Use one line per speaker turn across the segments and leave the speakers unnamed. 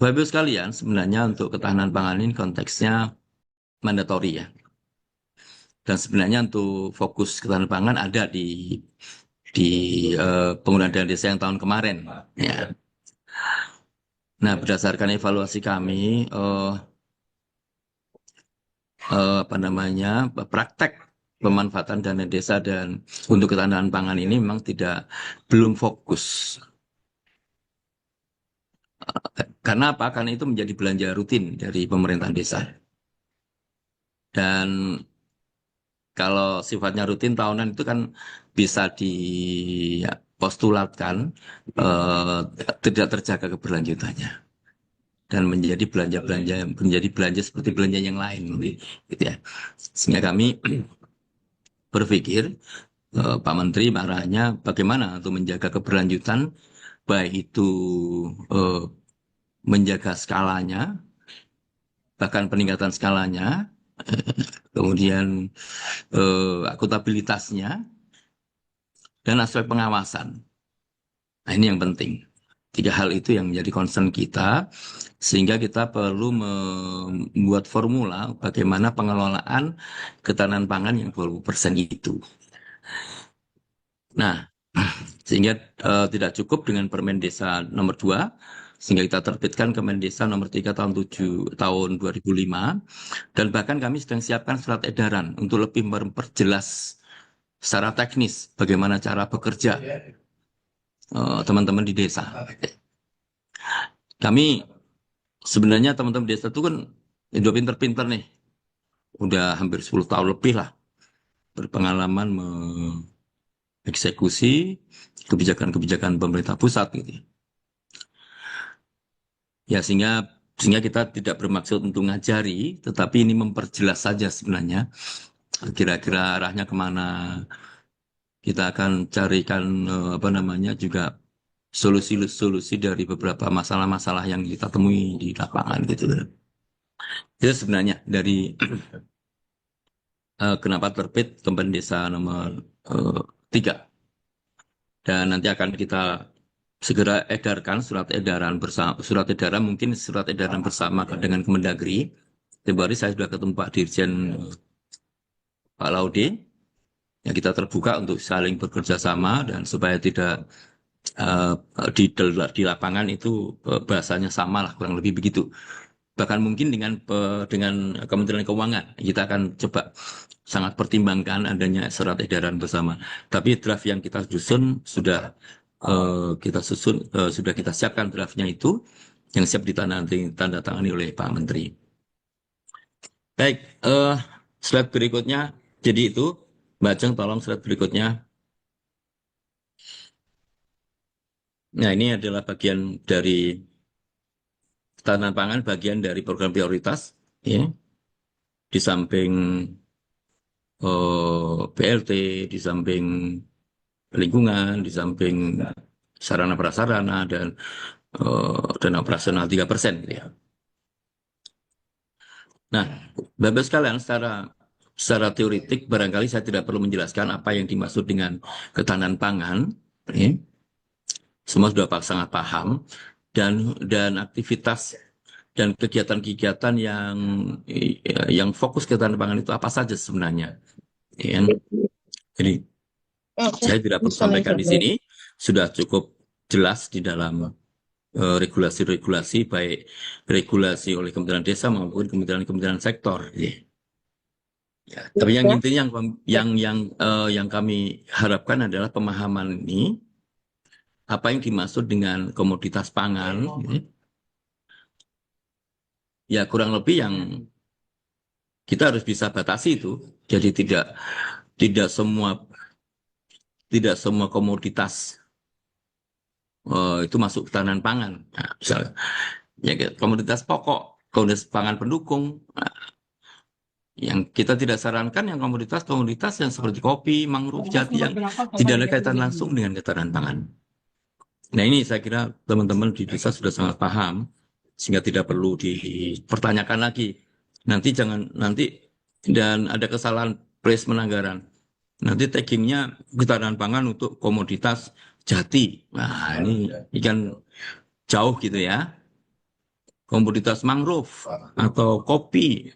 Bapak Ibu sekalian, sebenarnya untuk ketahanan pangan ini konteksnya mandatori ya. Dan sebenarnya untuk fokus ketahanan pangan ada di penggunaan dana desa yang tahun kemarin. Ya. Nah, berdasarkan evaluasi kami, apa namanya, praktek pemanfaatan dana desa dan untuk ketahanan pangan ini memang belum fokus. Karena apa? Karena itu menjadi belanja rutin dari pemerintah desa. Dan kalau sifatnya rutin tahunan itu kan bisa dipostulatkan eh, tidak terjaga keberlanjutannya dan menjadi belanja seperti belanja yang lain gitu ya. Sehingga kami berpikir Pak Menteri marahnya bagaimana untuk menjaga keberlanjutan baik itu eh, menjaga skalanya bahkan peningkatan skalanya kemudian akuntabilitasnya dan aspek pengawasan. Nah, ini yang penting. Tiga hal itu yang menjadi concern kita, sehingga kita perlu membuat formula bagaimana pengelolaan ketahanan pangan yang 20% itu. Nah, sehingga tidak cukup dengan Permen Desa nomor 2, sehingga kita terbitkan Permen Desa nomor 3 tahun 2005, dan bahkan kami sedang siapkan surat edaran untuk lebih memperjelas secara teknis bagaimana cara bekerja teman-teman di desa. Kami sebenarnya teman-teman desa itu kan udah pinter-pinter nih. Udah hampir 10 tahun lebih lah berpengalaman mengeksekusi kebijakan-kebijakan pemerintah pusat gitu. Ya sehingga kita tidak bermaksud untuk ngajari, tetapi ini memperjelas saja sebenarnya kira-kira arahnya kemana. Kita akan carikan apa namanya juga solusi-solusi dari beberapa masalah-masalah yang kita temui di lapangan gitu. Itu sebenarnya dari kenapa terbit Kempen Desa nomor 3. Dan nanti akan kita segera edarkan surat edaran mungkin surat edaran bersama dengan Kemendagri. Tempoh hari saya sudah ketemu Pak Dirjen Pak Laude. Ya kita terbuka untuk saling bekerja sama dan supaya tidak eh, di lapangan itu bahasanya sama lah kurang lebih begitu. Bahkan mungkin dengan Kementerian Keuangan kita akan coba sangat pertimbangkan adanya surat edaran bersama. Tapi draft yang kita sudah kita siapkan draftnya itu yang siap ditandatangani oleh Pak Menteri. Baik, slide berikutnya. Jadi itu, Mbak Jeng, tolong slide berikutnya. Nah, ini adalah bagian dari ketahanan pangan, bagian dari program prioritas, ya. Di samping BLT, di samping lingkungan, di samping sarana prasarana dan operasional 3%. Gitu ya. Nah, Bapak sekalian secara teoritik barangkali saya tidak perlu menjelaskan apa yang dimaksud dengan ketahanan pangan. Ya. Semua sudah sangat paham dan aktivitas dan kegiatan-kegiatan yang fokus ketahanan pangan itu apa saja sebenarnya. Ya. Jadi saya tidak perlu sampaikan di sini, sudah cukup jelas di dalam regulasi-regulasi, baik regulasi oleh Kementerian Desa maupun kementerian-kementerian sektor. Ya. Ya, tapi yang intinya yang kami harapkan adalah pemahaman ini, apa yang dimaksud dengan komoditas pangan, ya kurang lebih yang kita harus bisa batasi itu. Jadi tidak semua tidak semua komoditas itu masuk ketahanan pangan. Nah, misalnya ya komoditas pokok, komoditas pangan pendukung. Nah, yang kita tidak sarankan yang komoditas-komoditas yang seperti kopi, mangrove, jati yang tidak ada kaitan langsung dengan ketahanan pangan. Nah ini saya kira teman-teman di desa sudah sangat paham sehingga tidak perlu dipertanyakan lagi. Nanti dan ada kesalahan placement anggaran. Nanti taggingnya ketahanan pangan untuk komoditas jati. Nah ini kan jauh gitu ya. komoditas mangrove atau kopi,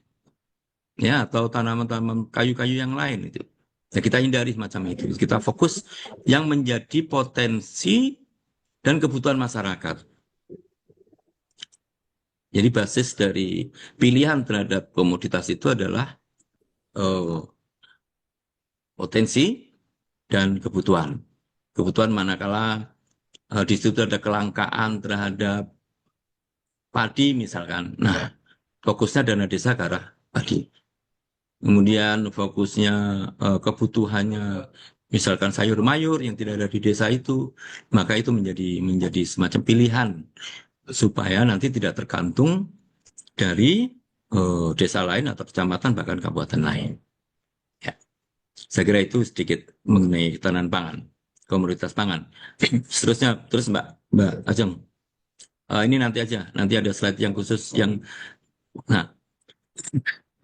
ya, atau tanaman-tanaman kayu-kayu yang lain itu. Nah, kita hindari semacam itu. Kita fokus yang menjadi potensi dan kebutuhan masyarakat. Jadi basis dari pilihan terhadap komoditas itu adalah potensi dan kebutuhan. Kebutuhan manakala di situ ada kelangkaan terhadap padi misalkan. Nah, fokusnya dana desa ke arah padi. Kemudian fokusnya kebutuhannya misalkan sayur mayur yang tidak ada di desa itu, maka itu menjadi semacam pilihan supaya nanti tidak tergantung dari desa lain atau kecamatan bahkan kabupaten lain. Ya, saya kira itu sedikit mengenai ketahanan pangan, komoditas pangan. Seterusnya, terus Mbak Ajeng, ini nanti aja, nanti ada slide yang khusus yang, nah,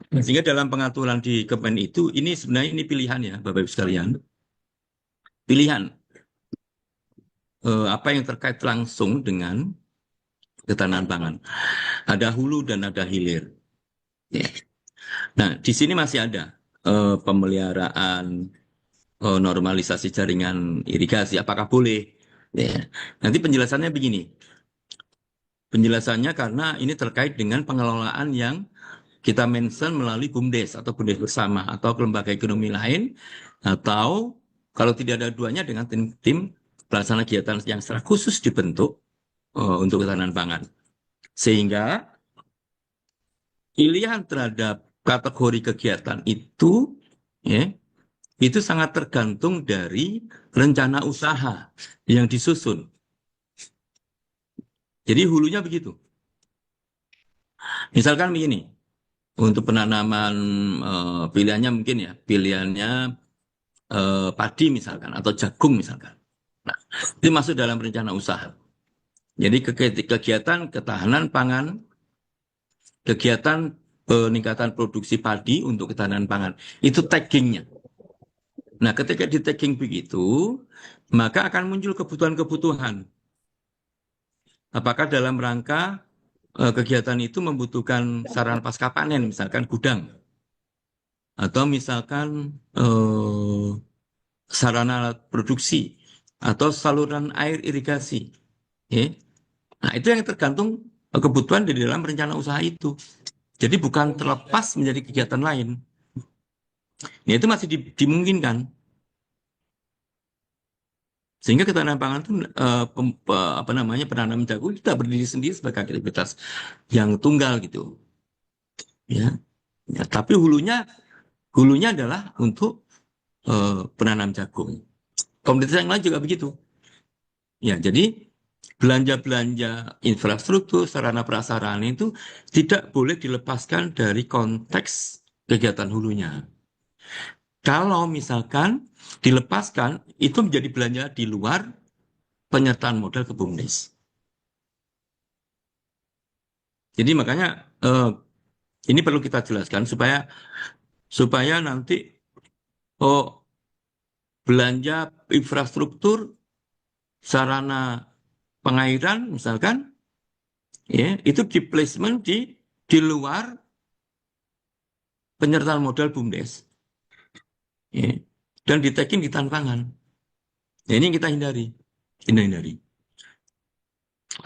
sehingga dalam pengaturan di Kemen itu, ini sebenarnya ini pilihan ya, Bapak Ibu sekalian, pilihan apa yang terkait langsung dengan ketahanan pangan. Ada hulu dan ada hilir. Ya. Nah, di sini masih ada pemeliharaan normalisasi jaringan irigasi. Apakah boleh? Ya. Nanti penjelasannya begini. Penjelasannya karena ini terkait dengan pengelolaan yang kita mention melalui BUMDes atau BUMDes bersama atau lembaga ekonomi lain atau kalau tidak ada duanya dengan tim pelaksana kegiatan yang secara khusus dibentuk untuk ketahanan pangan. Sehingga pilihan terhadap kategori kegiatan itu ya, itu sangat tergantung dari rencana usaha yang disusun. Jadi hulunya begitu. Misalkan begini, untuk penanaman pilihannya mungkin ya, pilihannya padi misalkan atau jagung misalkan. Nah, itu masuk dalam rencana usaha. Jadi kegiatan ketahanan pangan, kegiatan peningkatan produksi padi untuk ketahanan pangan, itu taggingnya. Nah, ketika di tagging begitu, maka akan muncul kebutuhan-kebutuhan. Apakah dalam rangka kegiatan itu membutuhkan sarana pasca panen, misalkan gudang, atau misalkan sarana alat produksi, atau saluran air irigasi. Ya. Nah, itu yang tergantung kebutuhan di dalam rencana usaha itu. Jadi bukan terlepas menjadi kegiatan lain. Ya, itu masih dimungkinkan. Sehingga ketahanan pangan itu apa namanya penanam jagung tidak berdiri sendiri sebagai aktivitas yang tunggal gitu. Ya, ya tapi hulunya adalah untuk penanam jagung. Komoditas yang lain juga begitu. Ya, jadi belanja-belanja infrastruktur, sarana prasarana itu tidak boleh dilepaskan dari konteks kegiatan hulunya. Kalau misalkan dilepaskan, itu menjadi belanja di luar penyertaan modal ke BUMDes. Jadi makanya ini perlu kita jelaskan supaya nanti belanja infrastruktur, sarana pengairan misalkan, ya itu di placement di luar penyertaan modal BUMDes. Ya. Dan di tagging di tanpangan. Ya, ini yang kita hindari.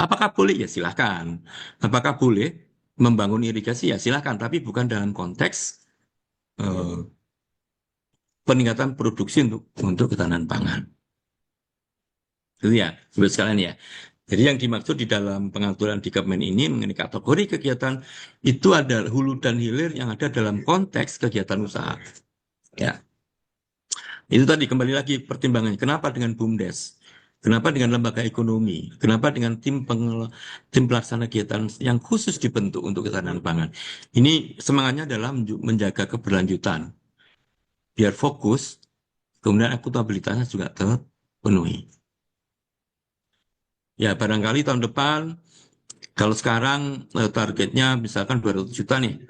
Apakah boleh? Ya silahkan. Apakah boleh membangun irigasi? Ya silahkan. Tapi bukan dalam konteks peningkatan produksi untuk ketahanan pangan. Itu ya, buat sekalian ya. Jadi yang dimaksud di dalam pengaturan di Kemen ini mengenai kategori kegiatan itu ada hulu dan hilir yang ada dalam konteks kegiatan usaha. Ya. Itu tadi kembali lagi pertimbangannya. Kenapa dengan BUMDes? Kenapa dengan lembaga ekonomi? Kenapa dengan tim pelaksana kegiatan yang khusus dibentuk untuk ketahanan pangan? Ini semangatnya adalah menjaga keberlanjutan. Biar fokus, kemudian akuntabilitasnya juga terpenuhi. Ya, barangkali tahun depan, kalau sekarang targetnya misalkan 200 juta nih,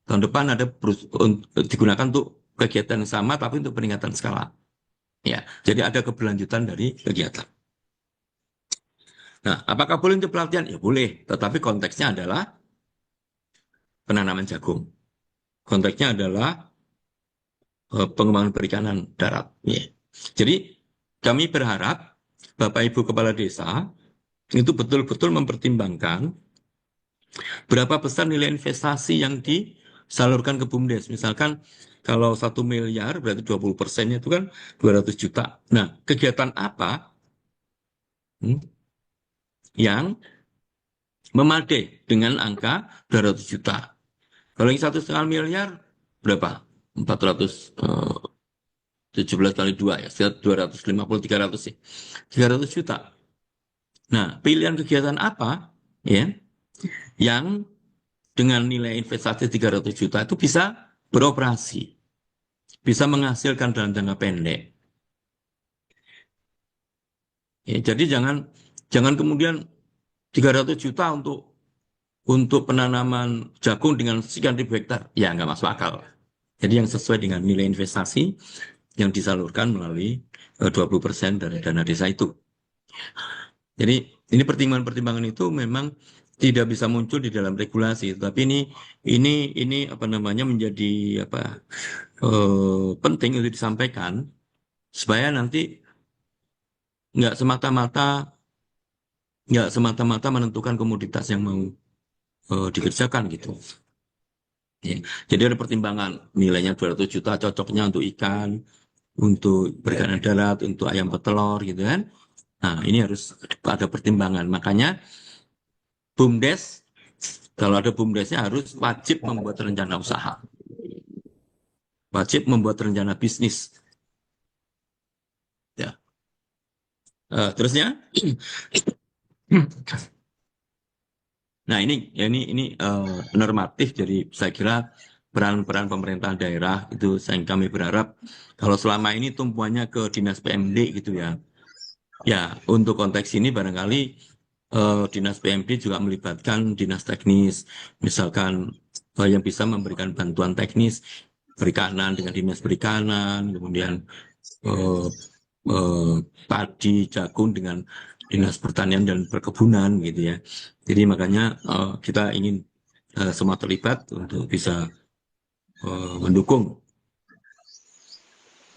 tahun depan ada digunakan untuk kegiatan yang sama, tapi untuk peningkatan skala. Ya, jadi ada keberlanjutan dari kegiatan. Nah, apakah boleh untuk pelatihan? Ya boleh, tetapi konteksnya adalah penanaman jagung. Konteksnya adalah pengembangan perikanan darat. Ya. Jadi kami berharap Bapak Ibu Kepala Desa itu betul-betul mempertimbangkan berapa besar nilai investasi yang disalurkan ke BUMDes. Misalkan kalau 1 miliar berarti 20%-nya itu kan 200 juta. Nah, kegiatan apa yang memadai dengan angka 200 juta? Kalau yang 1,5 miliar berapa? 417 kali 2 ya, sekitar 250, 300 sih. 300 juta. Nah, pilihan kegiatan apa ya yang dengan nilai investasi 300 juta itu bisa beroperasi, bisa menghasilkan dalam jangka pendek. Ya, jadi jangan jangan kemudian 300 juta untuk penanaman jagung dengan sekian ribu hektar. Ya, nggak masuk akal. Jadi yang sesuai dengan nilai investasi yang disalurkan melalui 20% dari dana desa itu. Jadi ini pertimbangan-pertimbangan itu memang tidak bisa muncul di dalam regulasi, tapi ini apa namanya menjadi apa penting untuk disampaikan supaya nanti nggak semata-mata nggak semata-mata menentukan komoditas yang mau dikerjakan gitu. Ya. Jadi ada pertimbangan nilainya 200 juta cocoknya untuk ikan, untuk perikanan darat, untuk ayam petelur gitu kan. Nah, ini harus ada pertimbangan. Makanya BUMDes, kalau ada BUMDesnya harus wajib membuat rencana usaha. Wajib membuat rencana bisnis. Ya. Terusnya, nah ini normatif. Jadi saya kira peran-peran pemerintah daerah itu yang kami berharap kalau selama ini tumpuannya ke dinas PMD gitu ya. Ya, untuk konteks ini barangkali dinas PMD juga melibatkan dinas teknis, misalkan yang bisa memberikan bantuan teknis perikanan dengan dinas perikanan, kemudian eh, eh, padi, jagung dengan dinas pertanian dan perkebunan gitu ya. Jadi makanya kita ingin semua terlibat untuk bisa mendukung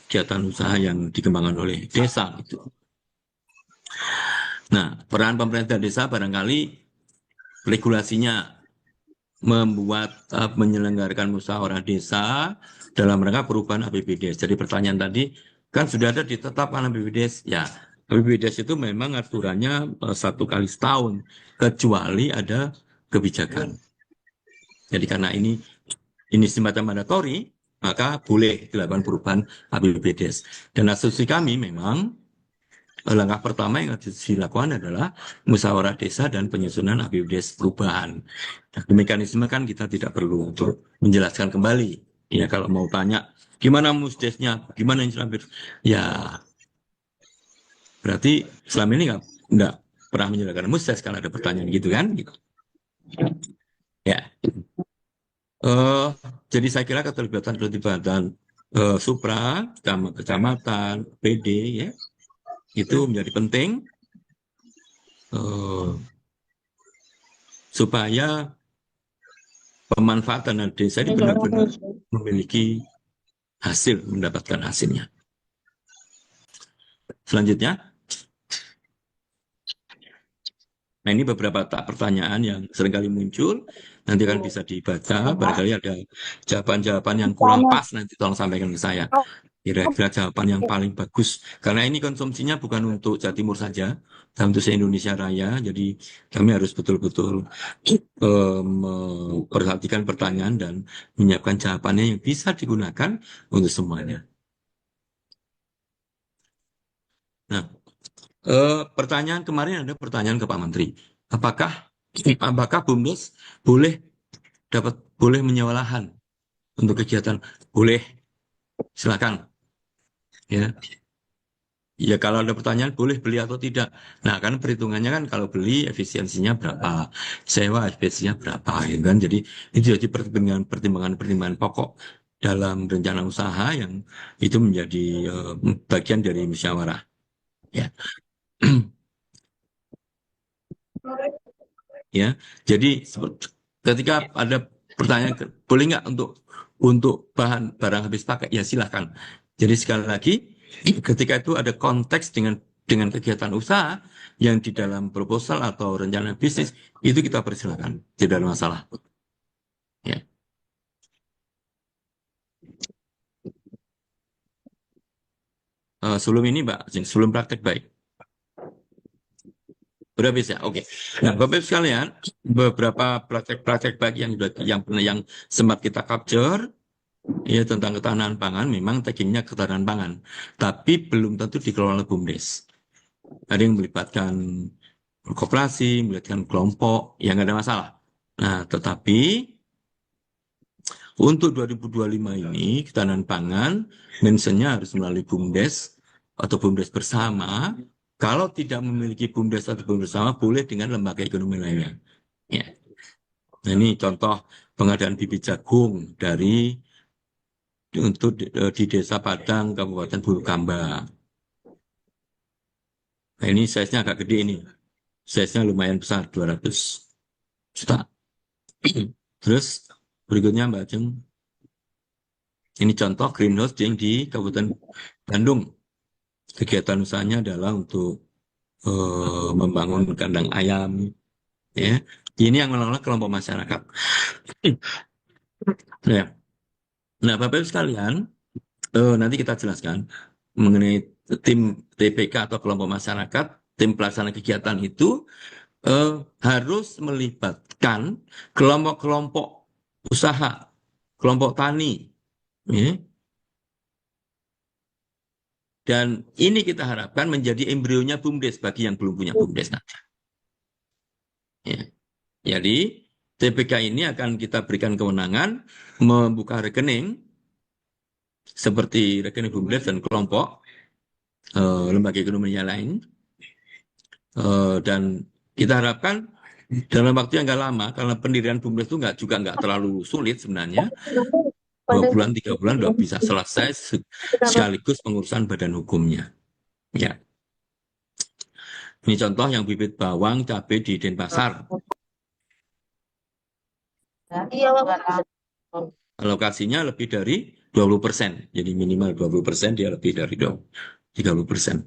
kegiatan usaha yang dikembangkan oleh desa gitu. Nah, peran pemerintah desa barangkali regulasinya membuat menyelenggarakan musyawarah desa dalam rangka perubahan APBDes. Jadi pertanyaan tadi kan sudah ada ditetapkan APBDes. Ya, APBDes itu memang aturannya 1 kali setahun kecuali ada kebijakan. Jadi karena ini semacam mandatori, maka boleh dilakukan perubahan APBDes. Dan asumsi kami memang langkah pertama yang harus dilakukan adalah musyawarah desa dan penyusunan APBDes perubahan. Nah, mekanisme kan kita tidak perlu untuk menjelaskan kembali. Ya, kalau mau tanya, gimana musdesnya, gimana yang ya berarti selama ini nggak pernah menjelaskan musdes kalau ada pertanyaan gitu kan? Gitu. Ya, eh jadi saya kira keterlibatan Supra, kecamatan, PD, ya, itu menjadi penting eh, supaya pemanfaatan dana desa ini benar-benar memiliki hasil, mendapatkan hasilnya. Selanjutnya, nah ini beberapa pertanyaan yang seringkali muncul, nanti akan bisa dibaca, barangkali ada jawaban-jawaban yang kurang pas, nanti tolong sampaikan ke saya. Kira-kira jawaban yang paling bagus, karena ini konsumsinya bukan untuk Jawa Timur saja, tapi untuk se-Indonesia Raya, jadi kami harus betul-betul memperhatikan pertanyaan dan menyiapkan jawabannya yang bisa digunakan untuk semuanya. Nah, pertanyaan kemarin ada pertanyaan ke Pak Menteri. Apakah apakah BUMDes boleh menyewa lahan untuk kegiatan? Boleh, silakan. Ya, ya kalau ada pertanyaan boleh beli atau tidak. Nah, kan perhitungannya kan kalau beli efisiensinya berapa, sewa efisiensinya berapa, gitu kan? Jadi itu jadi pertimbangan-pertimbangan pokok dalam rencana usaha yang itu menjadi bagian dari musyawarah. Ya. Ya, jadi ketika ada pertanyaan, boleh nggak untuk bahan barang habis pakai? Ya silahkan. Jadi sekali lagi, ketika itu ada konteks dengan kegiatan usaha yang di dalam proposal atau rencana bisnis itu kita persilakan, tidak ada masalah. Ya. Sebelum ini, Mbak, sebelum praktek baik. Udah bisa, oke. Nah, Bapak Ibu sekalian, beberapa praktek-praktek baik yang sempat kita capture, ya tentang ketahanan pangan, memang taggingnya ketahanan pangan, tapi belum tentu dikelola oleh BUMDes. Ada yang melibatkan koperasi, melibatkan kelompok, yang nggak ada masalah. Nah, tetapi untuk 2025 ini, ketahanan pangan, mentionnya harus melalui BUMDes atau BUMDes bersama. Kalau tidak memiliki BUMDes atau BUMDes bersama, boleh dengan lembaga ekonomi lainnya. Ya. Nah, ini contoh pengadaan bibit jagung untuk di Desa Padang, Kabupaten Bulukamba. Nah, ini size-nya agak gede ini. Size-nya lumayan besar, 200 juta. Terus berikutnya Mbak Jeng, ini contoh greenhouse yang di Kabupaten Bandung. Kegiatan usahanya adalah untuk membangun kandang ayam. Ya, ini yang mengelola kelompok masyarakat. Nah, nah Bapak Ibu sekalian, nanti kita jelaskan mengenai tim TPK atau kelompok masyarakat, tim pelaksana kegiatan itu eh, harus melibatkan kelompok-kelompok usaha, kelompok tani, ya. Dan ini kita harapkan menjadi embrionya BUMDes bagi yang belum punya BUMDes nanti. Ya. Jadi TPK ini akan kita berikan kewenangan membuka rekening seperti rekening BUMDes dan kelompok lembaga ekonomi yang lain. Dan kita harapkan dalam waktu yang nggak lama, karena pendirian BUMDes itu nggak terlalu sulit sebenarnya, 2 bulan, 3 bulan udah bisa selesai sekaligus pengurusan badan hukumnya. Ya, ini contoh yang bibit bawang cabai di Denpasar.
Iya,
Alokasinya lebih dari 20%. Jadi minimal 20%, dia lebih dari 30%.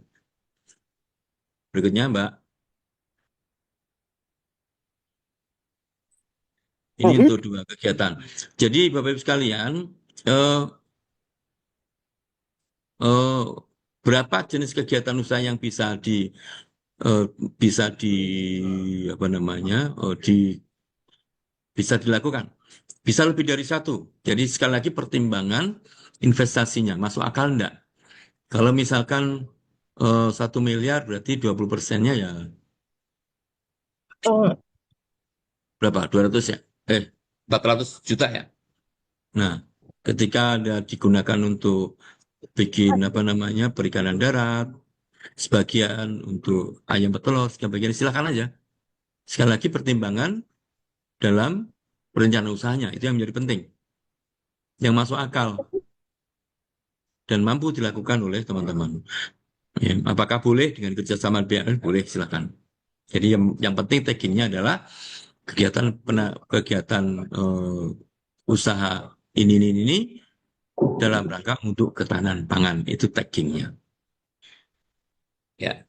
Berikutnya, Mbak. Ini untuk 2 kegiatan. Jadi, Bapak Ibu sekalian, eh, eh, berapa jenis kegiatan usaha yang eh, bisa di apa namanya bisa dilakukan, bisa lebih dari satu. Jadi sekali lagi pertimbangan investasinya masuk akal enggak. Kalau misalkan 1 miliar berarti 20%-nya ya berapa, 200 ya, 400 juta ya. Nah, ketika ada digunakan untuk bikin apa namanya perikanan darat, sebagian untuk ayam petelur, sebagian silakan aja. Sekali lagi pertimbangan dalam perencanaan usahanya itu yang menjadi penting, yang masuk akal dan mampu dilakukan oleh teman-teman. Ya, apakah boleh dengan kerjasama BUMN? Boleh, silakan. Jadi yang penting taggingnya adalah kegiatan usaha ini dalam rangka untuk ketahanan pangan, itu taggingnya. Ya.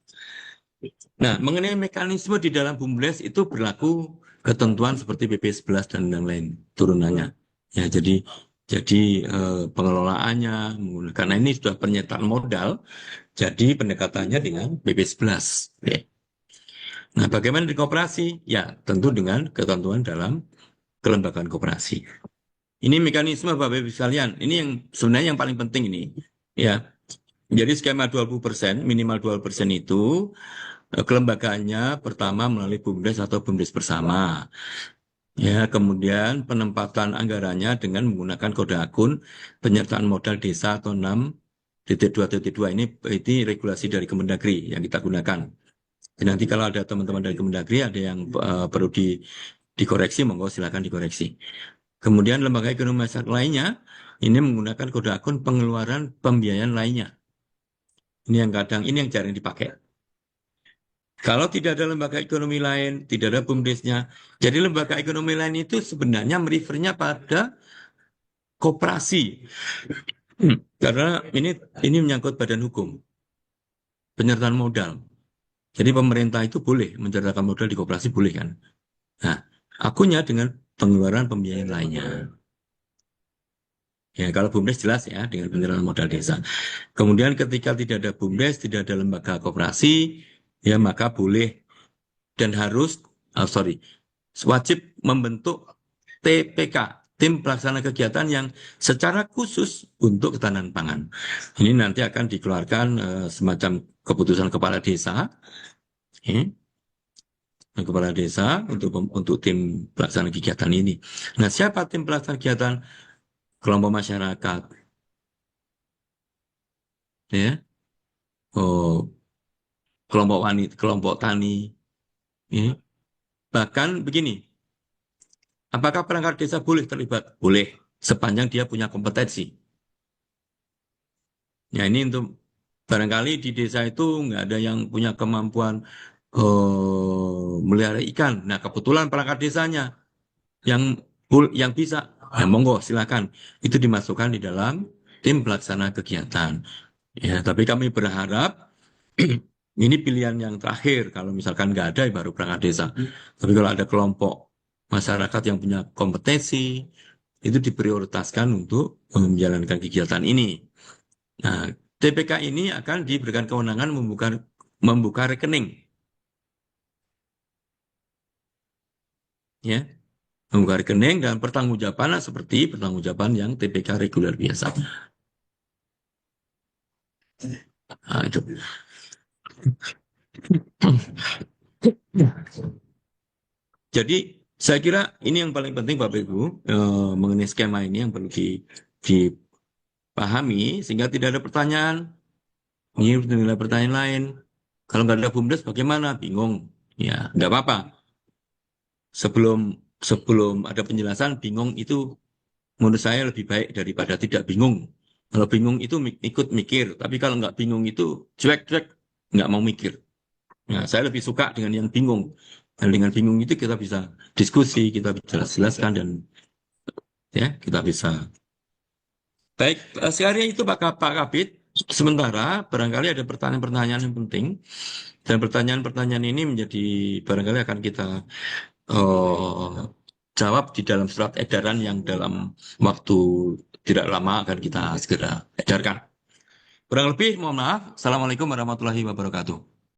Nah, mengenai mekanisme di dalam BUMDes itu berlaku ketentuan seperti PP 11 dan yang lain turunannya. Ya, jadi pengelolaannya karena ini sudah penyertaan modal, jadi pendekatannya dengan PP 11. Ya. Nah, bagaimana di koperasi? Ya, tentu dengan ketentuan dalam kelembagaan koperasi. Ini mekanisme Bapak Ibu sekalian. Ini yang sebenarnya yang paling penting ini. Ya, jadi skema 20%, minimal 20% itu kelembagaannya pertama melalui BUMDes atau BUMDes bersama. Ya, kemudian penempatan anggarannya dengan menggunakan kode akun penyertaan modal desa atau 6.2.2 ini regulasi dari Kemendagri yang kita gunakan. Dan nanti kalau ada teman-teman dari Kemendagri ada yang perlu dikoreksi, monggo silakan dikoreksi. Kemudian lembaga ekonomi masyarakat lainnya ini menggunakan kode akun pengeluaran pembiayaan lainnya. Ini yang jarang dipakai. Kalau tidak ada lembaga ekonomi lain, tidak ada BUMDesnya. Jadi lembaga ekonomi lain itu sebenarnya merefernya pada koperasi. Karena ini menyangkut badan hukum, penyertaan modal. Jadi pemerintah itu boleh menyertakan modal di koperasi, boleh kan? Nah, akunya dengan pengeluaran pembiayaan lainnya. Ya, kalau BUMDes jelas ya, dengan penyertaan modal desa. Kemudian ketika tidak ada BUMDes, tidak ada lembaga koperasi, ya maka boleh dan harus, sorry, wajib membentuk TPK, tim pelaksana kegiatan yang secara khusus untuk ketahanan pangan. Ini nanti akan dikeluarkan semacam keputusan kepala desa, ya, kepala desa untuk tim pelaksana kegiatan ini. Nah, siapa tim pelaksana kegiatan? Kelompok masyarakat, ya, oh, kelompok wanita, kelompok tani, ya. Bahkan begini, apakah perangkat desa boleh terlibat? Boleh, sepanjang dia punya kompetensi. Ya, ini untuk barangkali di desa itu nggak ada yang punya kemampuan melihara ikan. Nah, kebetulan perangkat desanya yang yang bisa, ya monggo silakan. Itu dimasukkan di dalam tim pelaksana kegiatan. Ya, tapi kami berharap ini pilihan yang terakhir. Kalau misalkan nggak ada, ya baru perangkat desa. Tapi kalau ada kelompok masyarakat yang punya kompetensi, itu diprioritaskan untuk menjalankan kegiatan ini. Nah, TPK ini akan diberikan kewenangan membuka rekening, ya, membuka rekening dan pertanggungjawaban seperti pertanggungjawaban yang TPK reguler biasa. Nah, itu. Jadi saya kira ini yang paling penting Bapak Ibu mengenai skema ini yang perlu dipahami sehingga tidak ada pertanyaan. Ini tidak ada pertanyaan lain. Kalau nggak ada BUMDes bagaimana? Bingung. Ya, nggak apa-apa. Sebelum sebelum ada penjelasan, bingung itu menurut saya lebih baik daripada tidak bingung. Kalau bingung itu ikut mikir, tapi kalau nggak bingung itu cuek-cuek, nggak mau mikir. Nah, saya lebih suka dengan yang bingung. Dan dengan bingung itu kita bisa diskusi, kita bisa jelaskan dan ya kita bisa. Baik, sekalian itu Pak Kabit. Sementara barangkali ada pertanyaan-pertanyaan yang penting dan pertanyaan-pertanyaan ini menjadi barangkali akan kita eh, jawab di dalam surat edaran yang dalam waktu tidak lama akan kita segera edarkan. Kurang lebih, mohon maaf. Assalamualaikum warahmatullahi wabarakatuh.